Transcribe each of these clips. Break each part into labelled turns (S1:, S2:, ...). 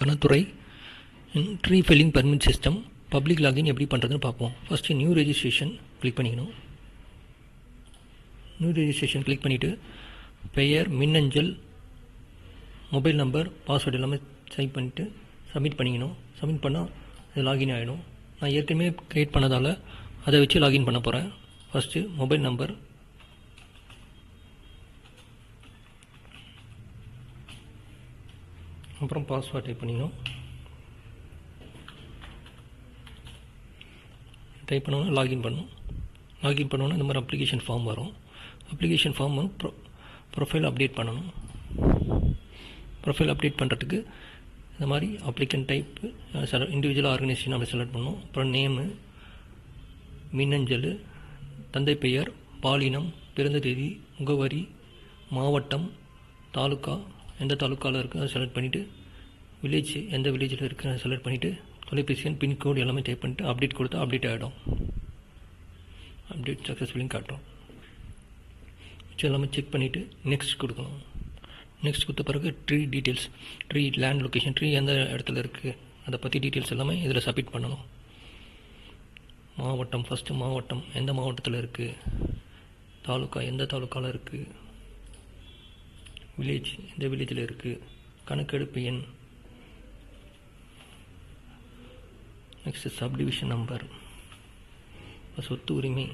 S1: வனத்துறை tree felling permit system public login எப்படி பண்ணுறதுன்னு பார்ப்போம். ஃபஸ்ட்டு நியூ ரெஜிஸ்ட்ரேஷன் கிளிக் பண்ணிக்கணும். நியூ ரெஜிஸ்ட்ரேஷன் கிளிக் பண்ணிவிட்டு பெயர், மின்னஞ்சல், மொபைல் நம்பர், பாஸ்வேர்டு எல்லாமே டைப் பண்ணிவிட்டு சப்மிட் பண்ணிக்கணும். சப்மிட் பண்ணால் அது லாகின் ஆகிடும். நான் ஏற்கனவே க்ரியேட் பண்ணதால் அதை வச்சு லாகின் பண்ண போகிறேன். ஃபஸ்ட்டு மொபைல் நம்பர், அப்புறம் பாஸ்வேர்ட் டைப் பண்ணிக்கணும். டைப் பண்ணோன்னா லாகின் பண்ணணும். லாகின் பண்ணோன்னா இந்த மாதிரி அப்ளிகேஷன் ஃபார்ம் வரும். அப்ளிகேஷன் ஃபார்ம் ப்ரொஃபைல் அப்டேட் பண்ணணும். ப்ரொஃபைல் அப்டேட் பண்ணுறதுக்கு இந்த மாதிரி அப்ளிகன் டைப் இண்டிவிஜுவல் ஆர்கனைசேஷன் அப்படி செலக்ட் பண்ணணும். அப்புறம் நேமு, மின்னஞ்சல், தந்தை பெயர், பாலினம், பிறந்த தேதி, முகவரி, மாவட்டம், தாலுக்கா, எந்த தாலுக்காவில் இருக்குது அதை செலக்ட் பண்ணிவிட்டு வில்லேஜ் எந்த வில்லேஜில் இருக்குது அதை செலக்ட் பண்ணிவிட்டு தொலைபேசி எண், பின்கோடு எல்லாமே டைப் பண்ணிவிட்டு அப்டேட் கொடுத்தா அப்டேட் ஆகிடும். அப்டேட் சக்ஸஸ்ஃபுல்லின்னு காட்டும். மிச்சம் எல்லாமே செக் பண்ணிவிட்டு நெக்ஸ்ட் கொடுக்கணும். நெக்ஸ்ட் கொடுத்த பிறகு tree details, tree land location, tree எந்த இடத்துல இருக்குது அதை பற்றி டீட்டெயில்ஸ் எல்லாமே இதில் சப்மிட் பண்ணணும். மாவட்டம், ஃபஸ்ட்டு மாவட்டம் எந்த மாவட்டத்தில் இருக்குது, தாலுக்கா எந்த தாலுக்காவில் இருக்குது, வில்லேஜ் எந்த வில்லேஜில் இருக்குது, கணக்கெடுப்பு எண், நெக்ஸ்ட்டு சப்டிவிஷன் நம்பர், சொத்து உரிமை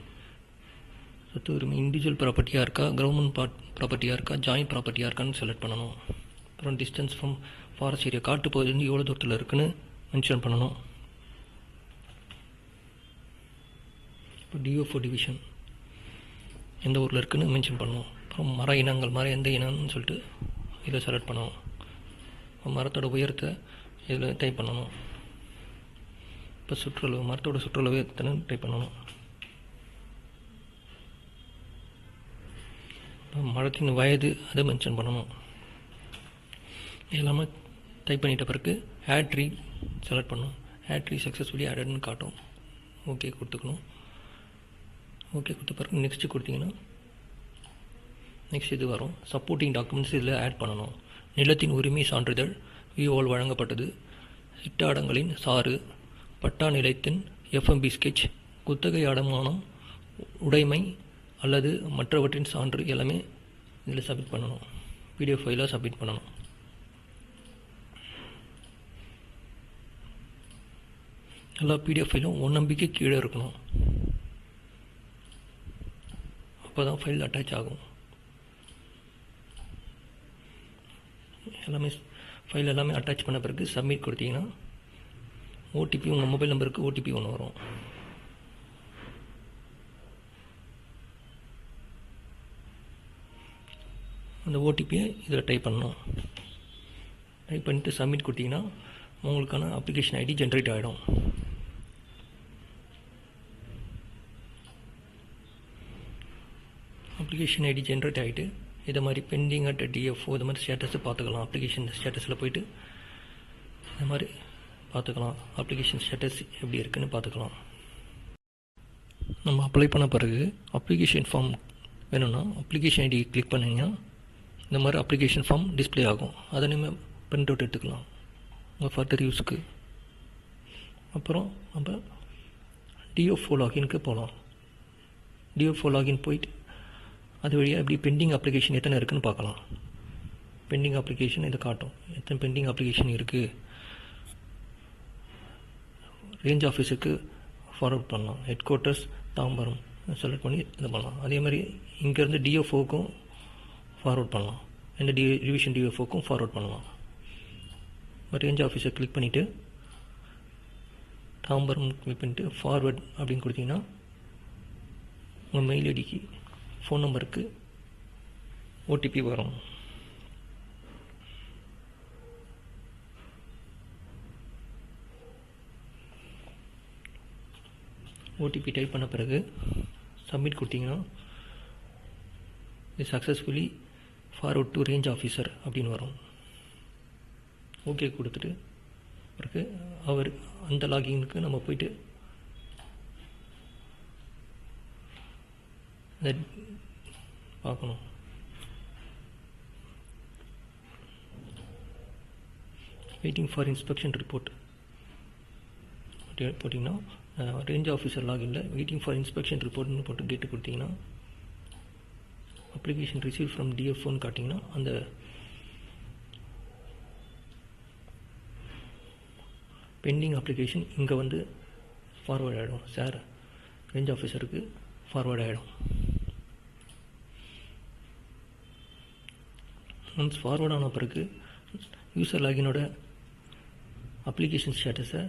S1: இண்டிவிஜுவல் ப்ராப்பர்ட்டியாக இருக்கா, கவர்மெண்ட் ப்ராப்பர்ட்டியாக இருக்கா, ஜாயிண்ட் ப்ராப்பர்ட்டியாக இருக்கான்னு செலக்ட் பண்ணணும். அப்புறம் டிஸ்டன்ஸ் ஃப்ரம் ஃபாரஸ்ட் ஏரியா, காட்டு பகுதியிலேருந்து எவ்வளோ தூரத்தில் இருக்குன்னு மென்ஷன் பண்ணணும். இப்போ டிஓ டிவிஷன் எந்த ஊரில் இருக்குன்னு மென்ஷன் பண்ணணும். அப்புறம் மர இனங்கள், மரம் எந்த இனம்னு சொல்லிட்டு இதில் செலக்ட் பண்ணணும். மரத்தோட உயரத்தை இதில் டைப் பண்ணணும். இப்போ சுற்றளவு, மரத்தோட சுற்றளவு எத்தனை டைப் பண்ணணும். மரத்தின் வயது அதை மென்ஷன் பண்ணணும். எல்லாமே டைப் பண்ணிட்ட பிறகு ஆட் ட்ரீ செலக்ட் பண்ணணும். ஆட் ட்ரீ சக்ஸஸ்ஃபுல்லி ஆடட்னு காட்டும். ஓகே கொடுத்துக்கணும். ஓகே கொடுத்த பிறகு நெக்ஸ்ட்டு கொடுத்தீங்கன்னா நெக்ஸ்ட் இது வரும். சப்போர்ட்டிங் டாக்குமெண்ட்ஸ் இதில் ஆட் பண்ணணும். நிலத்தின் உரிமை சான்றிதழ் விஓவால் வழங்கப்பட்டது, சிட்டாடங்களின் சாறு, பட்டா நிலத்தின் எஃப்எம்பி ஸ்கெட்ச், குத்தகை அடமானம், உடைமை அல்லது மற்றவற்றின் சான்று எல்லாமே இதில் சப்மிட் பண்ணணும். பிடிஎஃப் ஃபைலாக சப்மிட் பண்ணணும். எல்லா பிடிஎஃப் ஃபைலும் 1 MB கீழே இருக்கணும். அப்போ தான் ஃபைல் அட்டாச் ஆகும். எல்லாமே ஃபைல் எல்லாமே அட்டாச் பண்ண பிறகு சப்மிட் கொடுத்தீங்கன்னா ஓடிபி, உங்கள் மொபைல் நம்பருக்கு ஓடிபி ஒன்று வரும். அந்த ஓடிபியை இதில் டைப் பண்ணணும். டைப் பண்ணிவிட்டு சப்மிட் கொடுத்தீங்கன்னா உங்களுக்கான அப்ளிகேஷன் ஐடி ஜென்ரேட் ஆகிடும். அப்ளிகேஷன் ஐடி ஜென்ரேட் ஆகிட்டு இதை மாதிரி பெண்டிங் அட் டிஎஃப்ஓ இது மாதிரி ஸ்டேட்டஸை பார்த்துக்கலாம். அப்ளிகேஷன் ஸ்டேட்டஸில் போய்ட்டு இந்த மாதிரி பார்த்துக்கலாம். அப்ளிகேஷன் ஸ்டேட்டஸ் எப்படி இருக்குன்னு பார்த்துக்கலாம். நம்ம அப்ளை பண்ண பிறகு அப்ளிகேஷன் ஃபார்ம் வேணும்னா அப்ளிகேஷன் ஐடி கிளிக் பண்ணிங்கன்னா இந்த மாதிரி அப்ளிகேஷன் ஃபார்ம் டிஸ்பிளே ஆகும். அதை நீங்கள் பிரிண்ட் அவுட் எடுத்துக்கலாம் உங்கள் ஃபர்தர் யூஸ்க்கு. அப்புறம் நம்ம டிஎஃப்ஓ லாகின்க்கு போகலாம். டிஎஃப்ஓ லாகின் போயிட்டு அது வழியாக எப்படி பெண்டிங் அப்ளிகேஷன் எத்தனை இருக்குதுன்னு பார்க்கலாம். பெண்டிங் அப்ளிகேஷன் இதை காட்டும். எத்தனை பெண்டிங் அப்ளிகேஷன் இருக்குது. ரேஞ்ச் ஆஃபீஸுக்கு ஃபார்வர்ட் பண்ணலாம். ஹெட் குவார்ட்டர்ஸ் தாம்பரம் செலக்ட் பண்ணி இது பண்ணலாம். அதே மாதிரி இங்கேருந்து டிஎஃப்ஓக்கும் ஃபார்வர்ட் பண்ணலாம். இந்த டிவிஷன் டிஎஃப்ஓக்கும் ஃபார்வர்ட் பண்ணலாம். ரேஞ்ச் ஆஃபீஸை கிளிக் பண்ணிவிட்டு தாம்பரம் கிளிக் பண்ணிவிட்டு ஃபார்வர்ட் அப்படின்னு கொடுத்தீங்கன்னா உங்கள் மெயில் ஐடிக்கு, ஃபோன் நம்பருக்கு ஓடிபி வரும். ஓடிபி டைப் பண்ண பிறகு சப்மிட் கொடுத்தீங்கன்னா இது successfully forward to range officer அப்படின்னு வரும். ஓகே கொடுத்துட்டு பிறகு அவர் அந்த லாகினுக்கு நம்ம போயிட்டு அதை பார்க்கணும். வெயிட்டிங் ஃபார் இன்ஸ்பெக்ஷன் ரிப்போர்ட் போட்டிங்கன்னா ரேஞ்ச் ஆஃபீஸர் லாகின்ல வெயிட்டிங் ஃபார் இன்ஸ்பெக்ஷன் ரிப்போர்ட்னு போட்டு கேட்டு கொடுத்தீங்கன்னா அப்ளிகேஷன் ரிசீவ் ஃப்ரம் டிஎஃப்ஓன்னு காட்டிங்கன்னா அந்த பெண்டிங் அப்ளிகேஷன் இங்கே வந்து ஃபார்வேர்ட் ஆகிடும். சார் ரேஞ்ச் ஆஃபீஸருக்கு ஃபார்வேர்ட் ஆகிடும். ஒன்ஸ் ஃபார்வேர்ட் ஆன பிறகு யூசர் லாகினோட அப்ளிகேஷன் ஸ்டேட்டஸை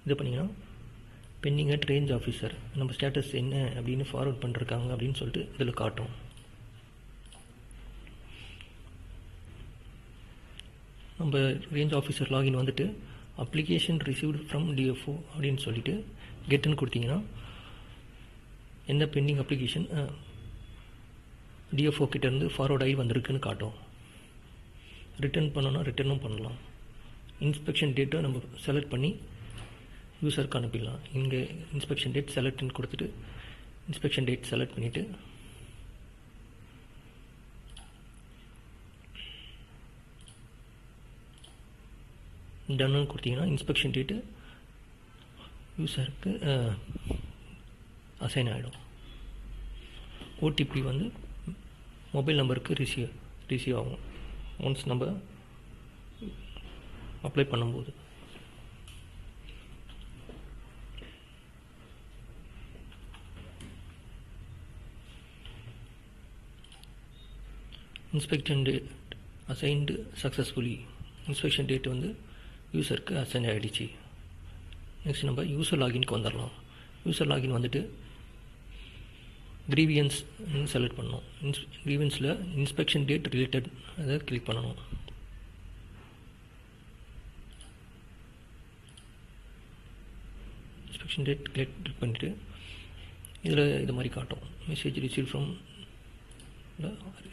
S1: இது பண்ணிங்கன்னா பெண்டிங் அட் ரேஞ்ச் ஆஃபீஸர் நம்ம ஸ்டேட்டஸ் என்ன அப்படின்னு ஃபார்வர்ட் பண்ணிருக்காங்க அப்படின்னு சொல்லிட்டு இதில் காட்டும். நம்ம ரேஞ்ச் ஆஃபீஸர் லாகின் வந்துட்டு அப்ளிகேஷன் ரிசீவ்டு ஃப்ரம் டிஎஃப்ஓ அப்படின்னு சொல்லிட்டு கெட்டுன்னு கொடுத்தீங்கன்னா எந்த பெண்டிங் அப்ளிகேஷன் டிஎஃப்ஓ கிட்டேருந்து ஃபார்வர்ட் ஆகி வந்திருக்குன்னு காட்டும். ரிட்டர்ன் பண்ணோன்னா ரிட்டர்னும் பண்ணலாம். இன்ஸ்பெக்ஷன் டேட்டை நம்ம செலக்ட் பண்ணி யூசருக்கு அனுப்பிடலாம். இங்கே இன்ஸ்பெக்ஷன் டேட் செலக்ட்னு கொடுத்துட்டு இன்ஸ்பெக்ஷன் டேட் செலக்ட் பண்ணிவிட்டு டன்னு கொடுத்தீங்கன்னா இன்ஸ்பெக்ஷன் டேட்டு யூசருக்கு அசைன் ஆகிடும். ஓடிபி வந்து மொபைல் நம்பருக்கு ரிசீவ் ஆகும் ஒன்ஸ் நம்ம அப்ளை பண்ணும்போது. Inspection date assigned successfully. Inspection date வந்து யூசருக்கு அசைன் ஆகிடுச்சு. நெக்ஸ்ட் நம்ம யூசர் லாகின்க்கு வந்துடலாம். யூசர் லாகின் வந்துட்டு கிரீவியன்ஸ் செலக்ட் பண்ணணும். கிரீவியன்ஸில் இன்ஸ்பெக்ஷன் டேட் ரிலேட்டட் அதை கிளிக் பண்ணணும். இன்ஸ்பெக்ஷன் டேட் கிளிக் பண்ணிவிட்டு இதில் இது மாதிரி காட்டும். Message receive from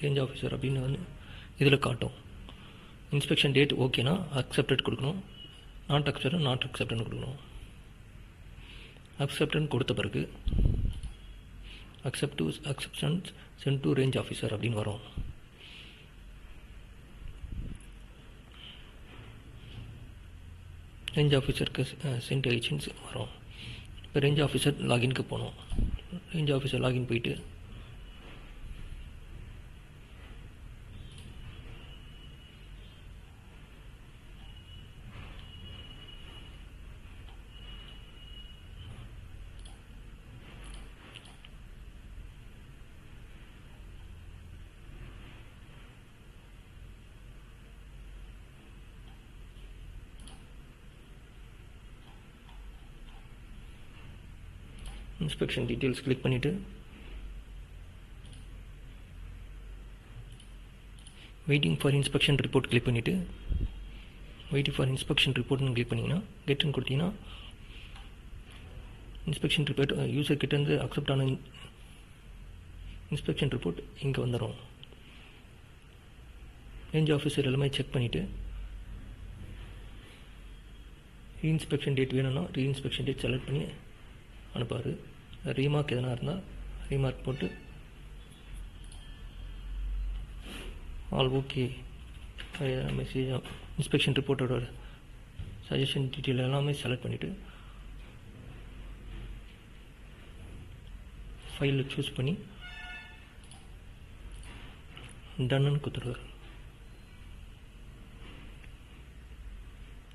S1: range officer அப்படின்னு வந்து இதில் காட்டும். இன்ஸ்பெக்ஷன் டேட் ஓகேனா அக்செப்டட் கொடுக்கணும். நாட் அக்செப்டட்னு கொடுக்கணும். அக்செப்டன்ட் கொடுத்த பிறகு acceptance sent to range officer அப்படின்னு வரும். ரேஞ்ச் ஆஃபீஸருக்கு சென்ட் ஆயிடுச்சுன்னு வரும். இப்போ ரேஞ்ச் ஆஃபீஸர் லாகின்க்கு போகணும். ரேஞ்ச் ஆஃபீஸர் லாகின் போயிட்டு இன்ஸ்பெக்ஷன் டீட்டெயில்ஸ் கிளிக் பண்ணிவிட்டு waiting for inspection report click பண்ணிவிட்டு வெயிட்டிங் ஃபார் இன்ஸ்பெக்ஷன் ரிப்போர்ட்னு கிளிக் பண்ணிங்கன்னா கெட்டுன்னு கொடுத்தீங்கன்னா இன்ஸ்பெக்ஷன் ரிப்போர்ட் யூசர் கிட்டேருந்து அக்செப்ட் ஆன இன்ஸ்பெக்ஷன் ரிப்போர்ட் இங்கே வந்துடும். ரேஞ்ச் ஆஃபீஸர் எல்லாமே செக் பண்ணிவிட்டு ரீஇன்ஸ்பெக்ஷன் டேட் வேணும்னா ரீஇன்ஸ்பெக்ஷன் டேட் செலக்ட் பண்ணி அனுப்பாரு. ரீமார்க் எதனா இருந்தால் ரீமார்க் போட்டு ஆல் ஓகே மெசேஜ் இன்ஸ்பெக்ஷன் ரிப்போர்ட்டோட சஜஷன் டீட்டெயில் எல்லாமே செலக்ட் பண்ணிவிட்டு ஃபைலில் சூஸ் பண்ணி டன்னு கொடுத்துருவார்.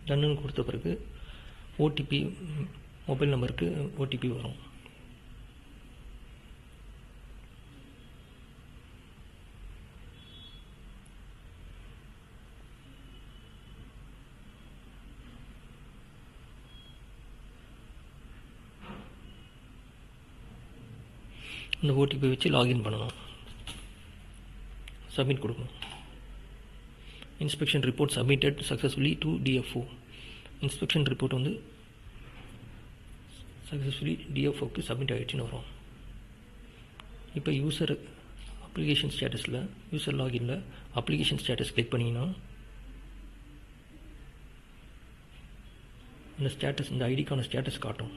S1: டன்னு கொடுத்த பிறகு ஓடிபி மொபைல் நம்பருக்கு ஓடிபி வரும். இந்த ஓடிபி வச்சு லாகின் பண்ணணும். சப்மிட் கொடுக்கணும். Inspection report submitted successfully to DFO. Inspection report வந்து சக்ஸஸ்ஃபுல்லி டிஎஃப்ஓக்கு சப்மிட் ஆகிடுச்சின்னு வரும். இப்போ யூசர் அப்ளிகேஷன் ஸ்டேட்டஸில் யூசர் லாகின்ல அப்ளிகேஷன் ஸ்டேட்டஸ் கிளிக் பண்ணிங்கன்னா இந்த ஸ்டேட்டஸ் இந்த ஐடிக்கான ஸ்டேட்டஸ் காட்டும்.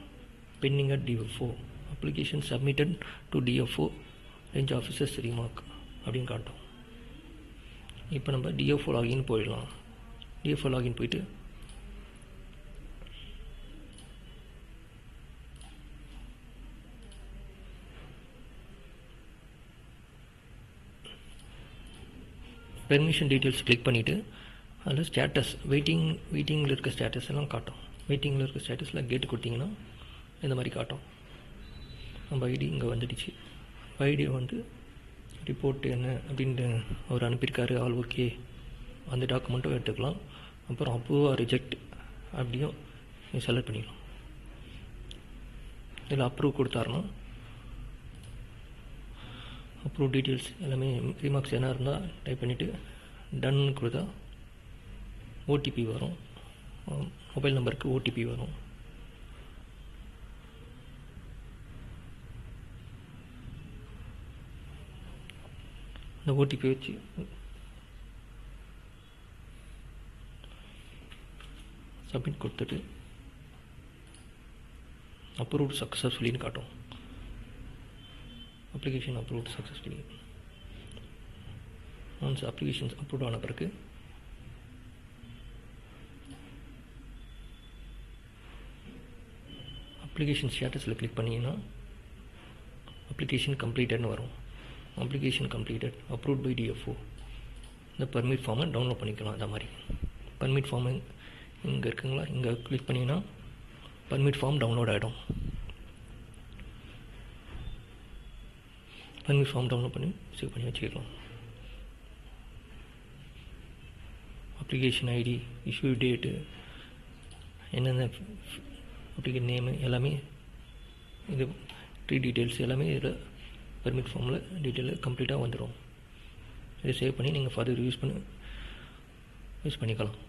S1: Pending at DFO application submitted to DFO range officers remark அப்படின்னு காட்டும். இப்போ நம்ம டிஎஃப்ஓ லாகின் போயிடலாம். டிஎஃப்ஓ லாகின் போயிட்டு பெர்மிஷன் டீட்டெயில்ஸ் கிளிக் பண்ணிவிட்டு அதில் ஸ்டேட்டஸ் வெயிட்டிங்கில் இருக்க ஸ்டேட்டஸ் எல்லாம் காட்டும். வெயிட்டிங்கில் இருக்க ஸ்டேட்டஸில் கேட்டு கொடுத்தீங்கன்னா இந்த மாதிரி காட்டும். நம்ம ஐடி இங்கே வந்துடுச்சு. ஐடி வந்து ரிப்போர்ட் என்ன அப்படின்ட்டு அவர் அனுப்பியிருக்காரு, ஆல் ஓகே, அந்த டாக்குமெண்ட்டும் எடுத்துக்கலாம். அப்புறம் அப்ரூவ் ரிஜெக்ட் அப்படியும் செலக்ட் பண்ணிக்கலாம். இதில் அப்ரூவ் கொடுத்தாருன்னா அப்ரூவ் டீட்டெயில்ஸ் எல்லாமே ரீமார்க்ஸ் என்ன இருந்தால் டைப் பண்ணிவிட்டு டன் கொடுத்தா ஓடிபி வரும். மொபைல் நம்பருக்கு ஓடிபி வரும். அந்த ஓடிபி வச்சு சப்மிட் கொடுத்துட்டு அப்ரூவ்டு சக்ஸஸ்ஃபுல்லின்னு காட்டும். Application approved successfully. Once applications approve ஆன பிறகு அப்ளிகேஷன் ஸ்டேட்டஸில் கிளிக் பண்ணிங்கன்னா அப்ளிகேஷன் கம்ப்ளீட்டட்னு வரும். Application completed approved by DFO. இந்த பர்மிட் ஃபார்மை டவுன்லோட் பண்ணிக்கலாம். அந்த மாதிரி பர்மிட் ஃபார்மு இங்கே இருக்குங்களா, இங்கே கிளிக் பண்ணிங்கன்னா பர்மிட் ஃபார்ம் டவுன்லோட் ஆகிடும். பர்மிட் ஃபார்ம் டவுன்லோட் பண்ணி சேவ் பண்ணி வச்சுக்கலாம். அப்ளிகேஷன் ஐடி, இஷ்யூ டேட்டு, என்னென்ன அப்ளிகேஷன் நேமு எல்லாமே, இது டீட்டெயில்ஸ் எல்லாமே இதில் பர்மிட் ஃபார்மில் டீட்டெயில் கம்ப்ளீட்டாக வந்துடும். இதை சேவ் பண்ணி நீங்கள் ஃபர்தர் யூஸ் பண்ணிக்கலாம்.